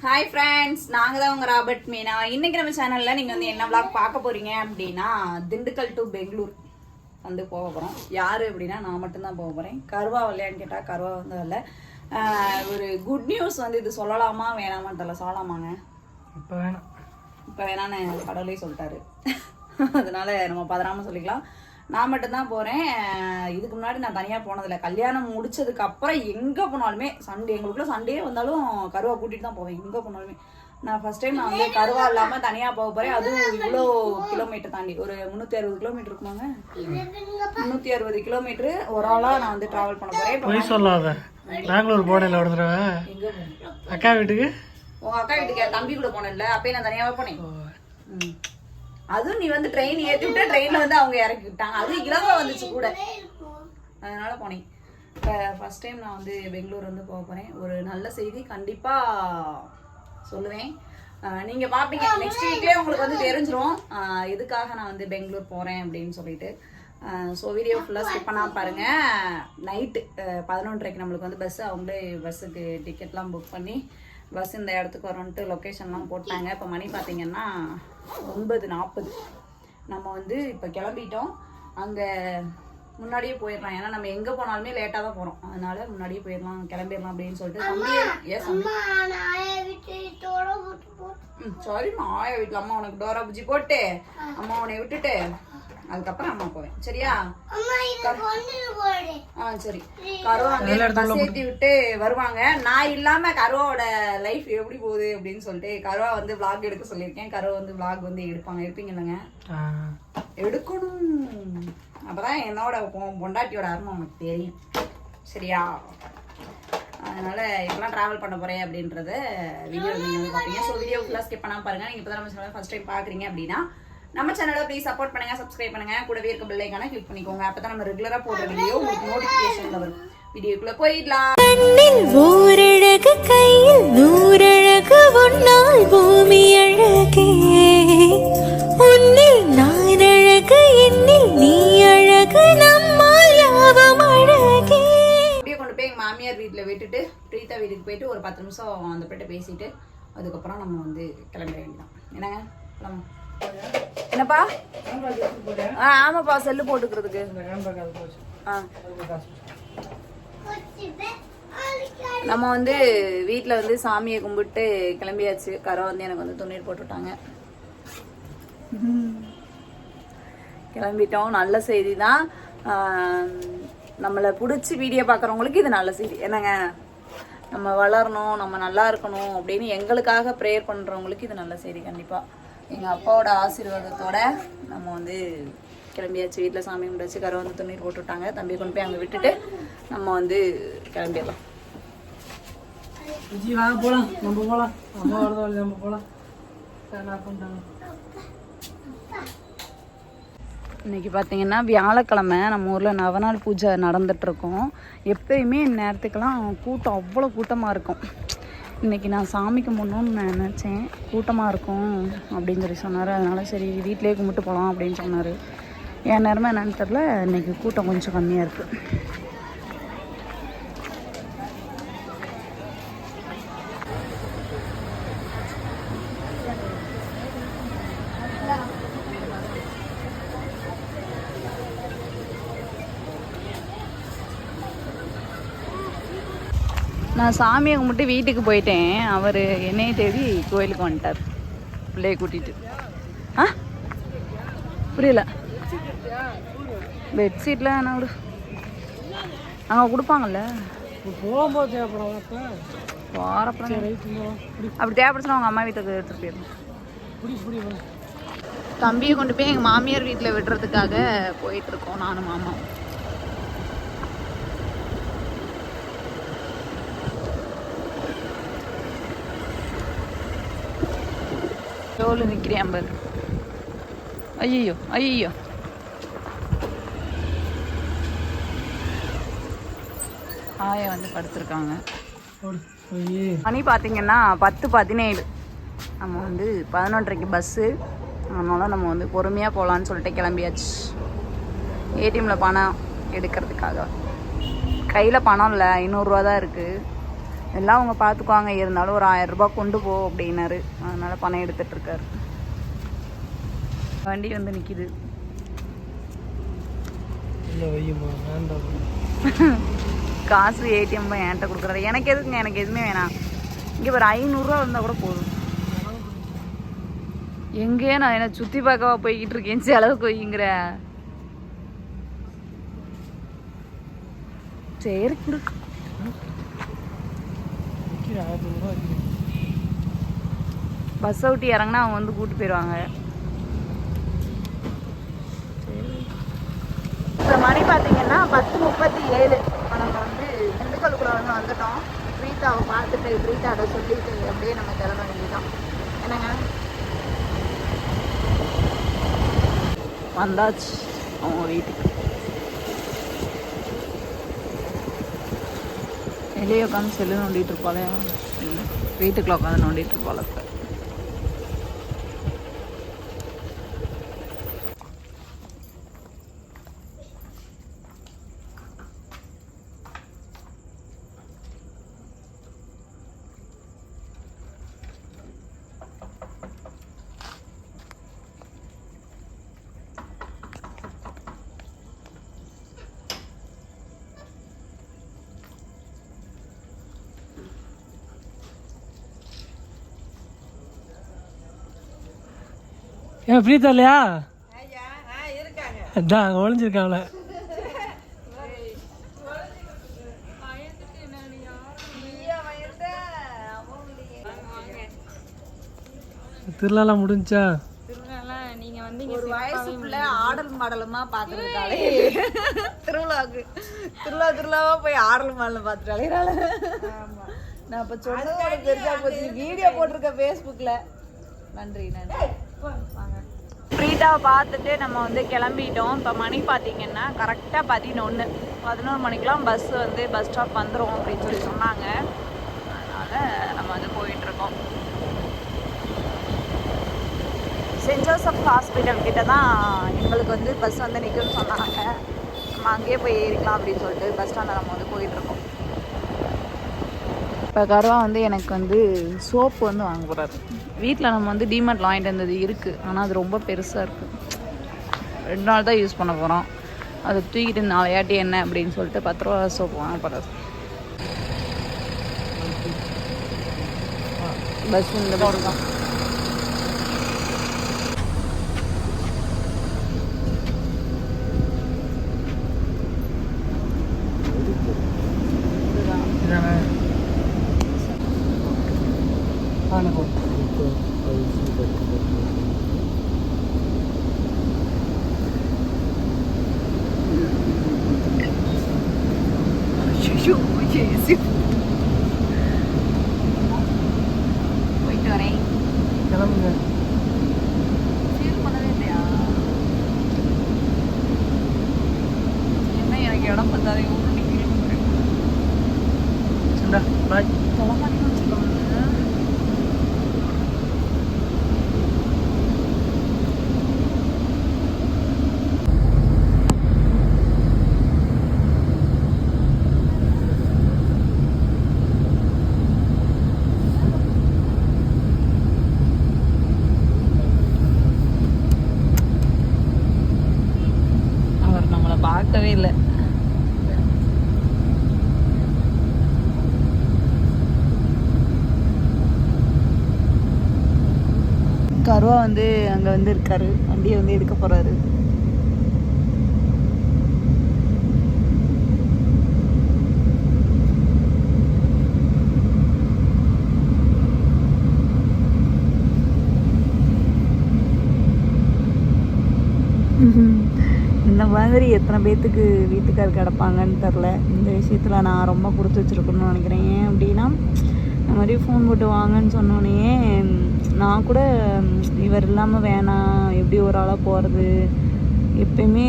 Hi friends, நாங்கள் தான் உங்கள் ராபர்ட் மீனா. இன்றைக்கி நம்ம சேனலில் நீங்கள் வந்து என்ன விளாக் பார்க்க போகிறீங்க அப்படின்னா, திண்டுக்கல் டு பெங்களூர் வந்து போக போகிறோம். யார் அப்படின்னா நான் மட்டும்தான் போக போகிறேன். கருவா வரலையான்னு கேட்டால் கருவா வந்து வரல. ஒரு குட் நியூஸ் வந்து இது சொல்லலாமா வேணாமான்னு தெரியல. சொல்லலாமாங்க? இப்போ வேணான்னு கடவுளே சொல்லிட்டாரு. அதனால நம்ம பதறாமல் சொல்லிக்கலாம். நான் மட்டும்தான் போகிறேன். இதுக்கு முன்னாடி நான் தனியாக போனதில்லை. கல்யாணம் முடிச்சதுக்கு அப்புறம் எங்கே போனாலுமே சண்டே, எங்களுக்குள்ள சண்டே வந்தாலும் கருவா கூட்டிகிட்டு தான் போவேன். எங்கே போனாலுமே நான் ஃபர்ஸ்ட் டைம் நான் வந்து கருவா இல்லாமல் தனியாக போக போகிறேன். அதுவும் இவ்வளோ கிலோமீட்டர் தாண்டி ஒரு 360 கிலோமீட்டர் இருக்குமாங்க. 360 கிலோமீட்டரு ஒரு ஆளாக நான் வந்து ட்ராவல் பண்ண போகிறேன். போய் சொல்லாத. பெங்களூர் போனேன் ஒரு தடவை அக்கா வீட்டுக்கு. உங்கள் அக்கா வீட்டுக்கு தம்பி கூட போனேன்ல, அப்பயே நான் தனியாகவே போனேன். அதுவும் நீ வந்து ட்ரெயின் ஏற்றி விட்டு ட்ரெயினில் வந்து அவங்க இறக்கி விட்டாங்க. அதுவும் இலவ வந்துச்சு கூட, அதனால போனேன். இப்போ ஃபர்ஸ்ட் டைம் நான் வந்து பெங்களூர் வந்து போக போகிறேன். ஒரு நல்ல செய்தி கண்டிப்பாக சொல்லுவேன். நீங்கள் பார்ப்பீங்க, நெக்ஸ்ட் வீக்லேயே உங்களுக்கு வந்து தெரிஞ்சிரும் எதுக்காக நான் வந்து பெங்களூர் போகிறேன் அப்படின்னு சொல்லிட்டு. ஸோ வீடியோ ஃபுல்லாக ஸ்கிப் பண்ணால் பாருங்கள். நைட்டு 11:30 நம்மளுக்கு வந்து பஸ்ஸு, அவங்களே பஸ்ஸுக்கு டிக்கெட்லாம் புக் பண்ணி பஸ் இந்த இடத்துக்கு வரோன்ட்டு லொக்கேஷன்லாம் போட்டாங்க. இப்போ மணி பார்த்திங்கன்னா 9:40. நம்ம வந்து இப்போ கிளம்பிட்டோம். அங்கே முன்னாடியே போயிடலாம், ஏன்னா நம்ம எங்கே போனாலுமே லேட்டாக தான் போகிறோம். அதனால முன்னாடியே போயிடலாம், கிளம்பிடலாம் அப்படின்னு சொல்லிட்டு சாரிம்மா, ஆயா வீட்டில் அம்மா உனக்கு டோரா புஜி போட்டு அம்மா உன்னை விட்டுட்டு அதுக்கப்புறம் அம்மா போவேன். சரியா? சரி. கருவா பஸ் ஏற்றி விட்டு வருவாங்க. நான் இல்லாம கருவாவோட லைஃப் எப்படி போகுது அப்படின்னு சொல்லிட்டு கருவா வந்து விளாக் எடுக்க சொல்லியிருக்கேன். கருவா வந்து விளாக் வந்து எடுப்பீங்க இல்லைங்க, எடுக்கணும். அப்பதான் என்னோட பொண்டாட்டியோட அருமை உனக்கு தெரியும். சரியா? அதனால இப்பெல்லாம் ட்ராவல் பண்ண போறேன் அப்படின்றத வீடியோ நீங்க வந்து பாப்பீங்க. ஸோ வீடியோ ஃபுல்லாக ஸ்கிப் பண்ணாம பாருங்க. நீங்க இப்பதான் நம்ம சேனல் ஃபர்ஸ்ட் டைம் பாக்குறீங்க அப்படின்னா நம்ம சேனலை ப்ளீஸ் சப்போர்ட் பண்ணுங்க, சப்ஸ்கிரைப் பண்ணுங்க, கூடவே இருக்க பெல் ஐகானை கிளிக் பண்ணிக்கோங்க. அப்பதான் நம்ம ரெகுலரா போடுற வீடியோ உங்களுக்கு நோட்டிபிகேஷன்ல வரும். வீடியோக்குள்ள போயிடலாம். ஓரழகு கையில் நூறழகு உன்னால் பூமி அழகே, உன்னில் நான் அழகு என்னில் நீ அழகு, நம்மால் யாவும் அழகே. அப்படியே கொண்டு போய் எங்க மாமியார் வீட்டுல விட்டுட்டு பிரீதா வீட்டுக்கு போயிட்டு ஒரு 10 நிமிஷம் அந்த பிட்ட பேசிட்டு அதுக்கப்புறம் நம்ம வந்து கிளம்ப வேண்டியதான். என்னங்க கிளம்ப? என்னப்பா? ஆமாப்பா, செல்லு போட்டுக்கிறதுக்கு. நம்ம வந்து வீட்டில் வந்து சாமியை கும்பிட்டு கிளம்பியாச்சு. கரை வந்து எனக்கு வந்து துணீர் போட்டுவிட்டாங்க. கிளம்பிட்டோம். நல்ல செய்தி தான். நம்மளை பிடிச்சி வீடியோ பார்க்குறவங்களுக்கு இது நல்ல செய்தி. என்னங்க, நம்ம வளரணும், நம்ம நல்லா இருக்கணும் அப்படின்னு எங்களுக்காக ப்ரேயர் பண்ணுறவங்களுக்கு இது நல்ல செய்தி. கண்டிப்பாக எங்கள் அப்பாவோட ஆசீர்வாதத்தோட நம்ம வந்து கிளம்பியாச்சு. வீட்டில் சாமி கும்பிடாச்சு. கரை வந்து துணீர் போட்டு விட்டாங்க. தம்பி கொண்டு போய் அங்கே விட்டுட்டு நம்ம வந்து கிளம்பிடலாம். போகலாம், நம்ம போகலாம். அம்மா வரதான் நம்ம போகலாம். இன்றைக்கி பார்த்தீங்கன்னா வியாழக்கிழமை. நம்ம ஊரில் நவநாள் பூஜை நடந்துகிட்ருக்கோம். எப்பயுமே இந்நேரத்துக்கெல்லாம் கூட்டம், அவ்வளோ கூட்டமாக இருக்கும். இன்றைக்கி நான் சாமி கும்பிடணும்னு நினச்சேன், கூட்டமாக இருக்கும் அப்படின்னு சொல்லி சொன்னார். அதனால் சரி வீட்டிலே கும்பிட்டு போகலாம் அப்படின்னு சொன்னார். என் நேரமாக என்னன்னு தெரில, இன்றைக்கி கூட்டம் கொஞ்சம் கம்மியாக இருக்குது. நான் சாமியை கும்பிட்டு வீட்டுக்கு போயிட்டேன். அவர் என்னையை தேடி கோயிலுக்கு வந்துட்டார் பிள்ளையை கூட்டிகிட்டு. புரியல. பெட்ஷீட்டில் என்ன விடு, அங்கே கொடுப்பாங்கல்ல போகும்போது தேவைப்படும். அப்படி தேவைப்படுச்சுன்னா அவங்க அம்மா வீட்டுக்கு எடுத்துகிட்டு போயிடணும். தம்பியை கொண்டு போய் எங்கள் மாமியார் வீட்டில் விடுறதுக்காக போயிட்டுருக்கோம் நானும் மாமா. எவ்வளோ நிற்கிறேன் பாரு. ஐயோ ஐயோ, ஆயா வந்து படுத்துருக்காங்க. மணி பார்த்தீங்கன்னா 10:17. நம்ம வந்து 11:30 பஸ்ஸு. அதனால நம்ம வந்து பொறுமையாக போகலான்னு சொல்லிட்டு கிளம்பியாச்சு. ஏடிஎம்மில் பணம் எடுக்கிறதுக்காக. கையில் பணம் இல்லை, 500 ரூபா தான் இருக்குது. எல்லாம் அவங்க பார்த்துக்குவாங்க, இருந்தாலும் ஒரு 1000 ரூபாய் கொண்டு போ அப்படின்னாரு. அதனால் பணம் எடுத்துகிட்டு இருக்காரு. வண்டி வந்து நிற்கிது. காசு ஏடிஎம் என்கிட்ட கொடுக்குறாரு. எனக்கு எதுக்குங்க, எனக்கு எதுவுமே வேணாம். இங்கே ஒரு 500 ரூபா இருந்தால் கூட போதும். எங்கேயே நான் என்ன சுற்றி பார்க்கவா போய்கிட்டு இருக்கேன், செலவுக்கு வைங்கிற. சரி கொடு. பஸ்ஸை விட்டு இறங்கினா அவங்க வந்து கூப்பிட்டு போயிடுவாங்க. இப்போ மணி பார்த்தீங்கன்னா 10:37. இப்போ நம்ம வந்து திண்டுக்கல்லுக்குள்ள வந்து வந்துட்டோம். பிரீத்தாவை பார்த்துட்டு பிரீத்தாட சொல்லிட்டு அப்படியே நம்ம கிளம்ப வேண்டியதான். என்னங்க வந்தாச்சு அவங்க வீட்டுக்கு. வெளியே உட்காந்து செல்லு நோண்டிட்டு இருப்பாளே, வீட்டுக்குள்ள உட்காந்து நோண்டிட்டு இருப்பாள். ஏன் பிரீத்தா இல்லையா? அதான் அங்கே ஒழிஞ்சிருக்காங்கள. திருவிழாலாம் முடிஞ்சா? ஒரு வயசுக்குள்ள ஆடல் மாடலுமா பாக்குறதுக்காலே திருவிழாவா போய் ஆடல் மாடல் பார்த்துட்டாலே. நான் இப்ப சொன்னது பெருசா போச்சு. வீடியோ போட்டிருக்க ஃபேஸ்புக்ல. நன்றி நன்றி. ஃப்ரீட்டாவை பார்த்துட்டு நம்ம வந்து கிளம்பிட்டோம். இப்போ மணி பார்த்தீங்கன்னா கரெக்டாக 11 மணிக்கெலாம் பஸ் வந்து பஸ் ஸ்டாப் வந்துடும் அப்படின்னு சொல்லி சொன்னாங்க. அதனால் நம்ம வந்து போயிட்டுருக்கோம். சென்ட் ஜோசப் ஹாஸ்பிட்டல் கிட்ட தான் எங்களுக்கு வந்து பஸ் வந்து நிற்கும்னு சொன்னாங்க. நம்ம அங்கேயே போய் ஏறிக்கலாம் அப்படின்னு சொல்லிட்டு பஸ் ஸ்டாண்டில் நம்ம வந்து போயிட்டுருக்கோம். இப்போ கருவா வந்து எனக்கு வந்து சோப்பு வந்து வாங்க போகிறாரு. வீட்டில் நம்ம வந்து டிமார்ட்டில் வாங்கிட்டு வந்தது இருக்குது, ஆனால் அது ரொம்ப பெருசாக இருக்குது. 2 நாள் தான் யூஸ் பண்ண போகிறோம். அதை தூக்கிட்டு நாளையாட்டி என்ன அப்படின்னு சொல்லிட்டு 10 ரூபா சோப்பு வாங்க போகிறாரு. பஸ் இந்த பஸ் தான். போயிட்டு வரேன். கிளம்புங்க. ஃபீல் பண்ணவே இல்லையா? என்ன எனக்கு இடம் பார்த்தாலே ஊருக்கு ஃபீல் பண்ணுறேன். சரிடா, பாய். தொலைமாட்டின்னு வச்சுக்கோங்க. பார்க்கவே இல்லை. கருவா வந்து அங்கே வந்து இருக்காரு, வண்டியை வந்து எடுக்க போறாரு. இந்த மாதிரி எத்தனை பேர்த்துக்கு வீட்டுக்கார் கிடப்பாங்கன்னு தெரில. இந்த விஷயத்தில் நான் ரொம்ப கொடுத்து வச்சுருக்கணும்னு நினைக்கிறேன். ஏன் அப்படின்னா, இந்த மாதிரி ஃபோன் போட்டு வாங்கன்னு சொன்னோன்னே நான் கூட இவர் இல்லாமல் வேணாம், எப்படி ஒரு ஆளாக போகிறது. எப்பயுமே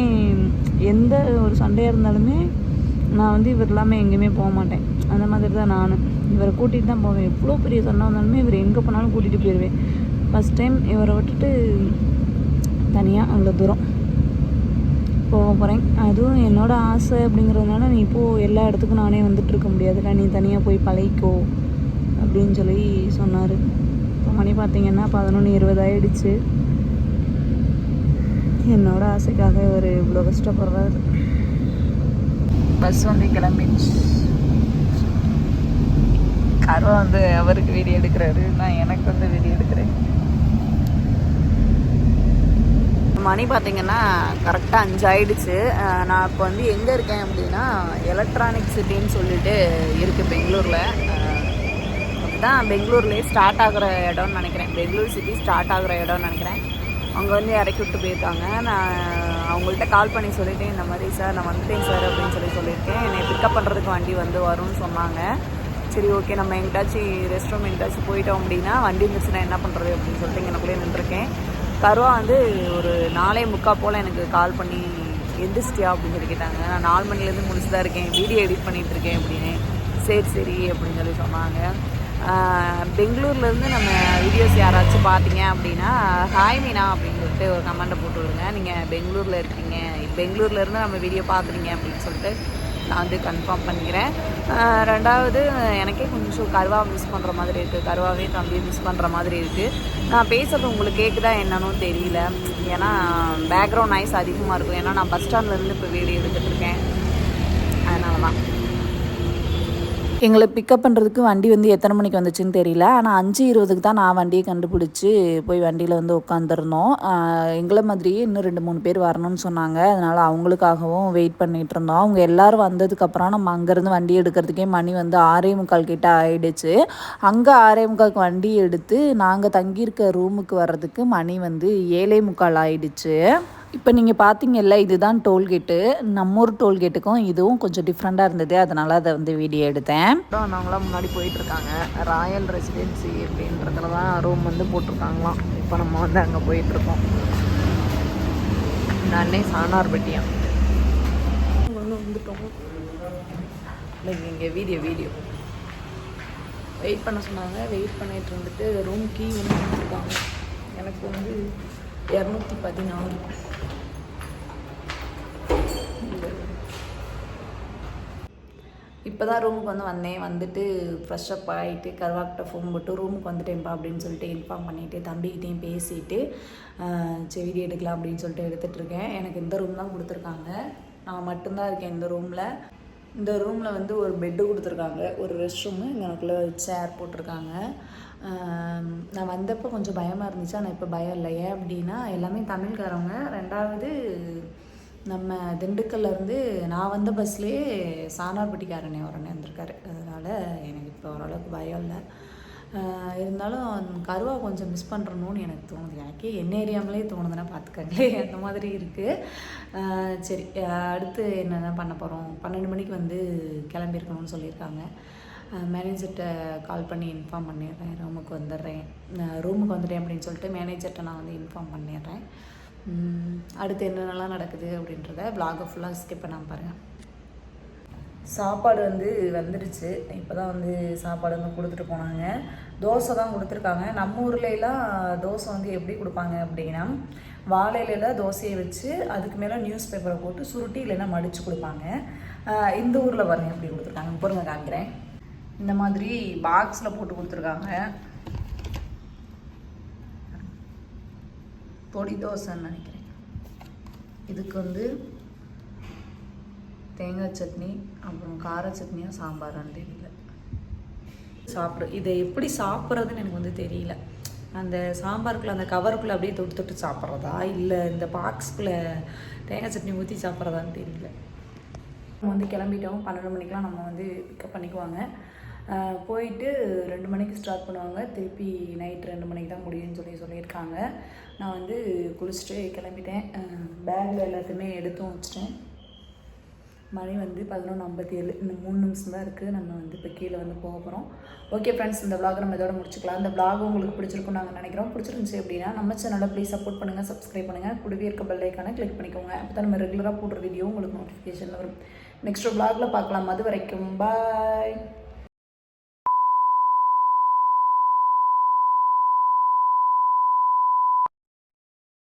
எந்த ஒரு சண்டையாக இருந்தாலுமே நான் வந்து இவர் இல்லாமல் எங்கேயுமே போக மாட்டேன். அந்த மாதிரி தான் நான் இவரை கூட்டிகிட்டு தான் போவேன். எவ்வளோ பெரிய சண்டை வந்தாலுமே இவர் எங்கே போனாலும் கூட்டிகிட்டு போயிடுவேன். ஃபஸ்ட் டைம் இவரை விட்டுட்டு தனியாக அவ்வளோ தூரம் போக போகிறேன். அதுவும் என்னோடய ஆசை அப்படிங்கிறதுனால நீ இப்போது எல்லா இடத்துக்கும் நானே வந்துட்டு இருக்க முடியாதுல்ல, நீ தனியாக போய் பழகிக்கோ அப்படின்னு சொல்லி சொன்னார். இப்போ மணி பார்த்திங்கன்னா 11:20 ஆகிடுச்சு. என்னோடய ஆசைக்காக ஒரு இவ்வளோ கஷ்டப்படுறாரு. பஸ் வந்து கிளம்பிடுச்சு. கருவா வந்து அவருக்கு வீடியோ எடுக்கிறாரு, நான் எனக்கு வந்து வீடியோ எடுக்கிறேன். மணி பார்த்திங்கன்னா கரெக்டாக 5 ஆகிடுச்சு. நான் இப்போ வந்து எங்கே இருக்கேன் அப்படின்னா எலக்ட்ரானிக் சிட்டின்னு சொல்லிட்டு இருக்குது பெங்களூரில். அதுதான் பெங்களூர்லேயே ஸ்டார்ட் ஆகிற இடம்னு நினைக்கிறேன். பெங்களூர் சிட்டி ஸ்டார்ட் ஆகிற இடம்னு நினைக்கிறேன். அவங்க வந்து இறக்கி விட்டு போயிருக்காங்க. நான் அவங்கள்ட்ட கால் பண்ணி சொல்லிவிட்டேன், இந்த மாதிரி சார் நான் வந்துட்டேன் சார் அப்படின்னு சொல்லியிருக்கேன். என்னை பிக்கப் பண்ணுறதுக்கு வண்டி வந்து வரும்னு சொன்னாங்க. சரி ஓகே, நம்ம எங்கிட்டாச்சும் ரெஸ்ட் ரூம் எங்கிட்டாச்சும் போயிட்டோம் அப்படின்னா வண்டி இருந்துச்சுன்னா என்ன பண்ணுறது அப்படின்னு சொல்லிட்டு இங்கே எனக்குள்ளே நின்றுருக்கேன். கருவா வந்து ஒரு 4:45 போல் எனக்கு கால் பண்ணி எந்திரிச்சிட்டியா அப்படின்னு சொல்லி கேட்டாங்க. நான் 4 மணிலேருந்து முடிச்சு தான் இருக்கேன், வீடியோ எடிட் பண்ணிகிட்ருக்கேன் அப்படின்னு. சரி அப்படின்னு சொல்லி சொன்னாங்க. பெங்களூர்லேருந்து நம்ம வீடியோஸ் யாராச்சும் பார்த்தீங்க அப்படின்னா ஹாய் மீனா அப்படின்னு சொல்லிட்டு ஒரு கமெண்ட்டை போட்டு விடுங்க. நீங்கள் பெங்களூரில் இருக்கீங்க, பெங்களூர்லேருந்து நம்ம வீடியோ பார்க்குறீங்க அப்படின்னு சொல்லிட்டு நான் வந்து கன்ஃபார்ம் பண்ணிக்கிறேன். ரெண்டாவது எனக்கே கொஞ்சம் கருவா மிஸ் பண்ணுற மாதிரி இருக்குது, கருவாவே தம்பியை மிஸ் பண்ணுற மாதிரி இருக்குது. நான் பேசுகிறது உங்களுக்கு கேட்குதா என்னன்னு தெரியல, ஏன்னா பேக்ரவுண்ட் நாய்ஸ் அதிகமாக இருக்கும். ஏன்னா நான் பஸ் ஸ்டாண்ட்லேருந்து இப்போ வீடியோ எடுத்துகிட்ருக்கேன், அதனால தான். எங்களை பிக்கப் பண்ணுறதுக்கு வண்டி வந்து எத்தனை மணிக்கு வந்துச்சுன்னு தெரியல. ஆனால் 5:20க்கு தான் நான் வண்டியை கண்டுபிடிச்சி போய் வண்டியில் வந்து உட்காந்துருந்தோம். எங்களை மாதிரியே இன்னும் 2-3 பேர் வரணும்னு சொன்னாங்க. அதனால் அவங்களுக்காகவும் வெயிட் பண்ணிகிட்டு இருந்தோம். அவங்க எல்லோரும் வந்ததுக்கப்புறம் நம்ம அங்கேருந்து வண்டி எடுக்கிறதுக்கே மணி வந்து 6:45 கிட்ட ஆகிடுச்சு. அங்கே 6:45க்கு வண்டி எடுத்து நாங்கள் தங்கியிருக்க ரூமுக்கு வர்றதுக்கு மணி வந்து 7:45 ஆகிடுச்சு. இப்போ நீங்கள் பார்த்தீங்கல்ல, இதுதான் டோல்கேட்டு. நம்ம ஊர் டோல்கேட்டுக்கும் இதுவும் கொஞ்சம் டிஃப்ரெண்ட்டாக இருந்தது, அதனால் அதை வந்து வீடியோ எடுத்தேன். அவங்களாம் முன்னாடி போயிட்டுருக்காங்க. ராயல் ரெசிடென்சி அப்படின்றதுல தான் ரூம் வந்து போட்டிருக்காங்களாம். இப்போ நம்ம வந்து அங்கே போயிட்டுருக்கோம். நானே சானார்பட்டியா வந்துட்டோம். இங்கே வீடியோ வெயிட் பண்ண சொன்னாங்க. வெயிட் பண்ணிட்டு இருந்துட்டு ரூம் கீ வந்து கொடுத்துருக்காங்க. எனக்கு வந்து 216. இப்போ தான் ரூமுக்கு வந்து வந்தேன். வந்துட்டு ஃப்ரெஷ்அப் ஆகிட்டு கருவாக்கிட்ட ஃபோன் போட்டு ரூமுக்கு வந்துட்டேன்ப்பா அப்படின்னு சொல்லிட்டு இன்ஃபார்ம் பண்ணிவிட்டு தம்பிக்கிட்டையும் பேசிவிட்டு சரி வீடியோ எடுக்கலாம் அப்படின்னு சொல்லிட்டு எடுத்துகிட்ருக்கேன். எனக்கு இந்த ரூம் தான் கொடுத்துருக்காங்க. நான் மட்டும்தான் இருக்கேன் இந்த ரூமில். இந்த ரூமில் வந்து ஒரு பெட்டு கொடுத்துருக்காங்க, ஒரு ரெஸ்ட் ரூமு, எனக்குள்ளே சேர் போட்டிருக்காங்க. நான் வந்தப்போ கொஞ்சம் பயமாக இருந்துச்சு, ஆனால் இப்போ பயம் இல்லை. ஏன் அப்படின்னா எல்லாமே தமிழ்காரவங்க. ரெண்டாவது நம்ம திண்டுக்கல்லேருந்து நான் வந்த பஸ்லேயே சானார்பட்டிக்காரனே உடனே வந்திருக்காரு. அதனால் எனக்கு இப்போ ஓரளவுக்கு பயம் இல்லை. இருந்தாலும் கருவா கொஞ்சம் மிஸ் பண்ணுறணுன்னு எனக்கு தோணுது. எனக்கே என்ன ஏரியாமலே தோணுதுன்னா பார்த்துக்கங்களே, அந்த மாதிரி இருக்குது. சரி, அடுத்து என்னென்ன பண்ண போகிறோம். 12 மணிக்கு வந்து கிளம்பியிருக்கணும்னு சொல்லியிருக்காங்க. மேனேஜர்கிட்ட கால் பண்ணி இன்ஃபார்ம் பண்ணிடுறேன். ரூமுக்கு வந்துட்டேன் அப்படின்னு சொல்லிட்டு மேனேஜர்கிட்ட நான் வந்து இன்ஃபார்ம் பண்ணிடுறேன். அடுத்து என்னென்னலாம் நடக்குது அப்படின்றத vlog ஃபுல்லாக ஸ்கிப் பண்ணாமல் பாருங்கள். சாப்பாடு வந்து வந்துடுச்சு. இப்போ தான் வந்து சாப்பாடு வந்து கொடுத்துட்டு போனாங்க. தோசை தான் கொடுத்துருக்காங்க. நம்ம ஊர்லலாம் தோசை வந்து எப்படி கொடுப்பாங்க அப்படின்னா வாழையில தோசையை வச்சு அதுக்கு மேலே நியூஸ் பேப்பரை போட்டு சுருட்டி இல்லைன்னா மடித்து கொடுப்பாங்க. இந்த ஊரில் பாருங்கள் எப்படி கொடுத்துருக்காங்க, பொறுங்க காமிக்கிறேன். இந்த மாதிரி பாக்ஸில் போட்டு கொடுத்துருக்காங்க. பொடி தோசைன்னு நினைக்கிறேன். இதுக்கு வந்து தேங்காய் சட்னி, அப்புறம் கார சட்னியா சாம்பாரான்னு தெரியல. இதை எப்படி சாப்பிட்றதுன்னு எனக்கு வந்து தெரியல. அந்த சாம்பாருக்குள்ளே அந்த கவருக்குள்ளே அப்படியே தொட்டு சாப்பிட்றதா இல்லை இந்த பாக்ஸ்குள்ளே தேங்காய் சட்னி ஊற்றி சாப்பிட்றதான்னு தெரியல. நம்ம வந்து கிளம்பிட்டோம். 12 மணிக்கெலாம் நம்ம வந்து பிக்கப் பண்ணிக்குவாங்க. போயிட்டு 2 மணிக்கு ஸ்டார்ட் பண்ணுவாங்க. திருப்பி நைட் 2 மணிக்கு தான் முடியும்னு சொல்லியிருக்காங்க. நான் வந்து குளிச்சுட்டு கிளம்பிட்டேன். பேக்கில் எல்லாத்தையுமே எடுத்தும் வச்சிட்டேன். மணி வந்து 11:57. இன்னும் 3 நிமிஷம் தான் இருக்குது. நம்ம வந்து இப்போ கீழே வந்து போக போகிறோம். ஓகே ஃப்ரெண்ட்ஸ், இந்த vlog நம்ம இதோட முடிச்சுக்கலாம். இந்த vlog உங்களுக்கு பிடிச்சிருக்குன்னு நாங்கள் நினைக்கிறோம். பிடிச்சிருந்துச்சு அப்படின்னா நம்ம சேனலை ப்ளீஸ் சப்போர்ட் பண்ணுங்கள், சப்ஸ்கிரைப் பண்ணுங்கள், கூடவே இருக்க பெல் ஐக்கானை கிளிக் பண்ணிக்கோங்க. அப்போ தான் நம்ம ரெகுலராக போடுற வீடியோ உங்களுக்கு நோட்டிஃபிகேஷன் வரும். நெக்ஸ்ட் vlogல பார்க்கலாம். அது வரைக்கும் பாய்.